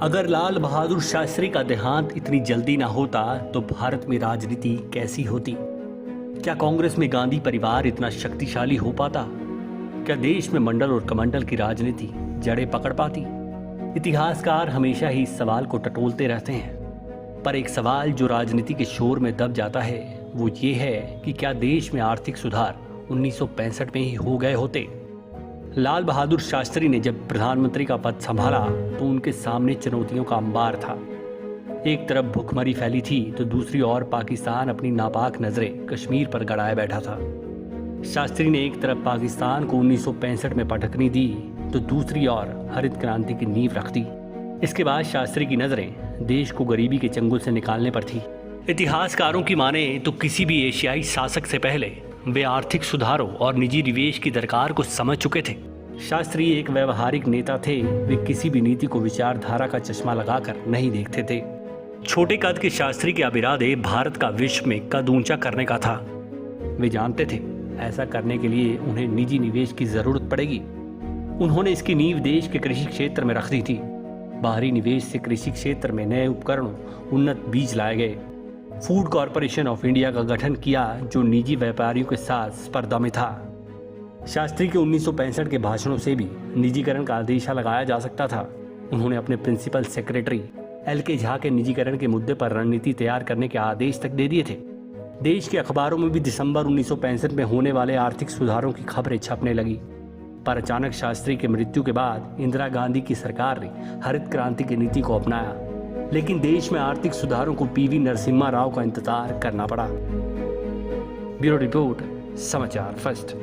अगर लाल बहादुर शास्त्री का देहांत इतनी जल्दी ना होता तो भारत में राजनीति कैसी होती? क्या कांग्रेस में गांधी परिवार इतना शक्तिशाली हो पाता? क्या देश में मंडल और कमंडल की राजनीति जड़ें पकड़ पाती? इतिहासकार हमेशा ही इस सवाल को टटोलते रहते हैं, पर एक सवाल जो राजनीति के शोर में दब जाता है वो ये है कि क्या देश में आर्थिक सुधार 1965 में ही हो गए होते? लाल बहादुर शास्त्री ने जब प्रधानमंत्री का पद संभाला तो उनके सामने चुनौतियों का अंबार था। एक तरफ भुखमरी फैली थी तो दूसरी ओर पाकिस्तान अपनी नापाक नजरें कश्मीर पर गड़ाए बैठा था। शास्त्री ने एक तरफ पाकिस्तान को 1965 में पटकनी दी तो दूसरी ओर हरित क्रांति की नींव रख दी। इसके बाद शास्त्री की नजरें देश को गरीबी के चंगुल से निकालने पर थी। इतिहासकारों की माने तो किसी भी एशियाई शासक से पहले वे आर्थिक सुधारों और निजी निवेश की दरकार को समझ चुके थे। शास्त्री एक व्यवहारिक नेता थे। वे किसी भी नीति को विचारधारा का चश्मा लगाकर नहीं देखते थे। छोटे कद के शास्त्री के इरादे भारत का विश्व में कद ऊंचा करने का था। वे जानते थे ऐसा करने के लिए उन्हें निजी निवेश की जरूरत पड़ेगी। उन्होंने इसकी नींव देश के कृषि क्षेत्र में रख दी थी। बाहरी निवेश से कृषि क्षेत्र में नए उपकरणों, उन्नत बीज लाए गए। फूड कॉरपोरेशन ऑफ इंडिया का गठन किया जो निजी व्यापारियों के साथ स्पर्धा में था। शास्त्री के 1965 के भाषणों से भी निजीकरण का आदेशा लगाया जा सकता था। उन्होंने अपने प्रिंसिपल सेक्रेटरी LK झा के निजीकरण के मुद्दे पर रणनीति तैयार करने के आदेश तक दे दिए थे। देश के अखबारों में भी दिसंबर 1965 में होने वाले आर्थिक सुधारों की खबरें छपने लगी। पर अचानक शास्त्री की मृत्यु के बाद इंदिरा गांधी की सरकार ने हरित क्रांति की नीति को अपनाया, लेकिन देश में आर्थिक सुधारों को PV नरसिम्हा राव का इंतजार करना पड़ा। ब्यूरो रिपोर्ट, समाचार फर्स्ट।